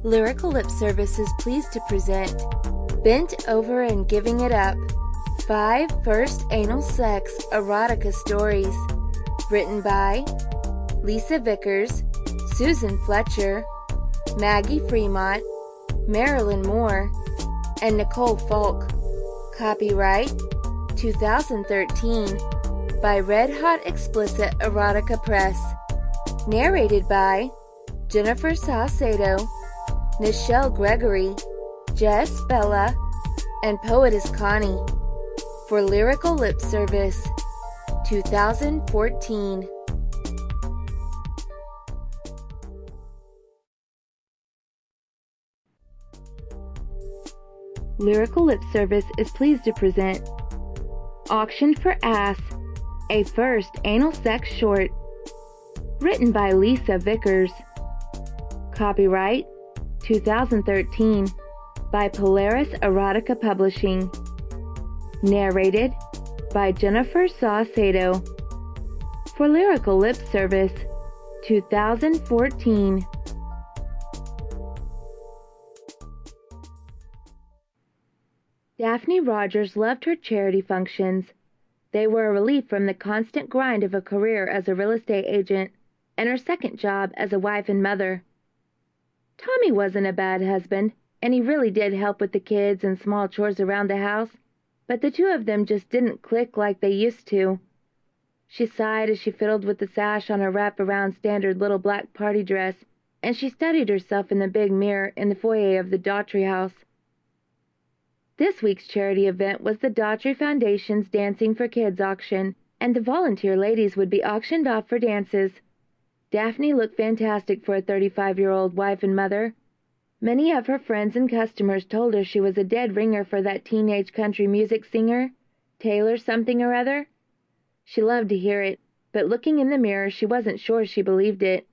Lyrical Lip Service is pleased to present Bent Over and Giving It Up, 5 First Anal Sex Erotica Stories, written by Lisa Vickers, Susan Fletcher, Maggie Fremont, Marilyn Moore, and Nicole Falk. Copyright 2013 by Red Hot Explicit Erotica Press. Narrated by Jennifer Saucedo, Nichelle Gregory, Jess Bella, and Poetess Connie. For Lyrical Lip Service 2014. Lyrical Lip Service is pleased to present Auctioned for Ass, a first anal sex short, written by Lisa Vickers. Copyright 2013 by Poetess Erotica Publishing. Narrated by Jennifer Saucedo. For Lyrical Lip Service 2014. Daphne Rogers loved her charity functions. They were a relief from the constant grind of a career as a real estate agent and her second job as a wife and mother. Tommy wasn't a bad husband, and he really did help with the kids and small chores around the house, but the two of them just didn't click like they used to. She sighed as she fiddled with the sash on her wrap-around standard little black party dress, and she studied herself in the big mirror in the foyer of the Daughtry house. This week's charity event was the Daughtry Foundation's Dancing for Kids auction, and the volunteer ladies would be auctioned off for dances. Daphne looked fantastic for a 35-year-old wife and mother. Many of her friends and customers told her she was a dead ringer for that teenage country music singer, Taylor something or other. She loved to hear it, but looking in the mirror she wasn't sure she believed it.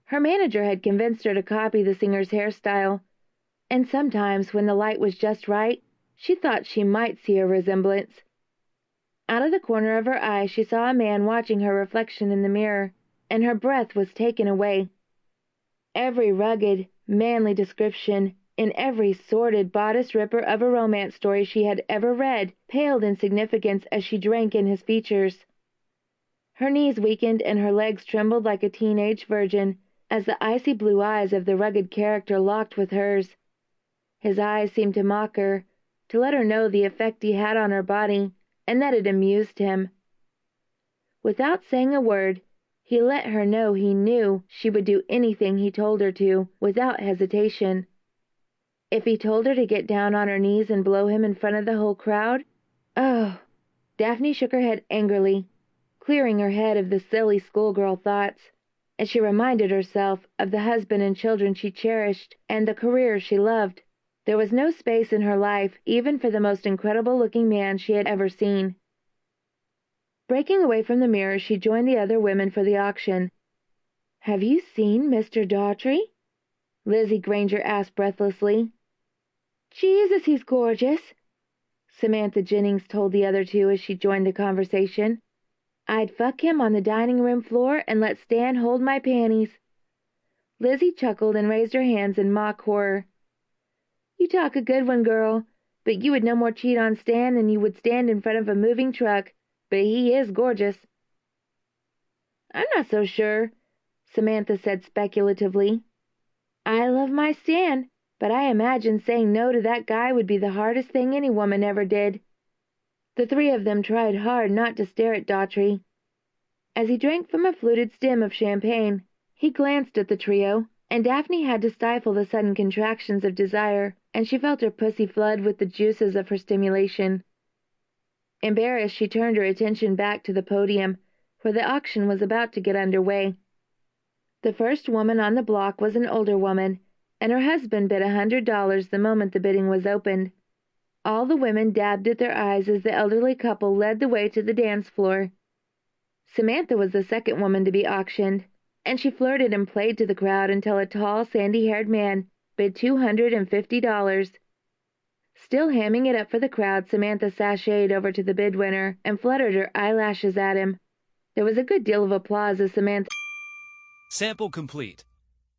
Her manager had convinced her to copy the singer's hairstyle, and sometimes when the light was just right, she thought she might see a resemblance. Out of the corner of her eye she saw a man watching her reflection in the mirror, and her breath was taken away. Every rugged, manly description in every sordid bodice ripper of a romance story she had ever read paled in significance as she drank in his features. Her knees weakened and her legs trembled like a teenage virgin as the icy blue eyes of the rugged character locked with hers. His eyes seemed to mock her, to let her know the effect he had on her body, and that it amused him. Without saying a word, he let her know he knew she would do anything he told her to, without hesitation. If he told her to get down on her knees and blow him in front of the whole crowd? Oh! Daphne shook her head angrily, clearing her head of the silly schoolgirl thoughts, as she reminded herself of the husband and children she cherished and the career she loved. There was no space in her life even for the most incredible-looking man she had ever seen. Breaking away from the mirror, she joined the other women for the auction. "Have you seen Mr. Daughtry?" Lizzie Granger asked breathlessly. "Jesus, he's gorgeous," Samantha Jennings told the other two as she joined the conversation. "I'd fuck him on the dining room floor and let Stan hold my panties." Lizzie chuckled and raised her hands in mock horror. "You talk a good one, girl, but you would no more cheat on Stan than you would stand in front of a moving truck, but he is gorgeous." "I'm not so sure," Samantha said speculatively. "I love my Stan, but I imagine saying no to that guy would be the hardest thing any woman ever did." The three of them tried hard not to stare at Daughtry. As he drank from a fluted stem of champagne, he glanced at the trio, and Daphne had to stifle the sudden contractions of desire, and she felt her pussy flood with the juices of her stimulation. Embarrassed, she turned her attention back to the podium, where the auction was about to get under way. The first woman on the block was an older woman, and her husband bid $100 the moment the bidding was opened. All the women dabbed at their eyes as the elderly couple led the way to the dance floor. Samantha was the second woman to be auctioned, and she flirted and played to the crowd until a tall, sandy-haired man bid $250. Still hamming it up for the crowd, Samantha sashayed over to the bid winner and fluttered her eyelashes at him. There was a good deal of applause as Samantha... Sample complete.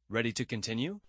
Ready to continue?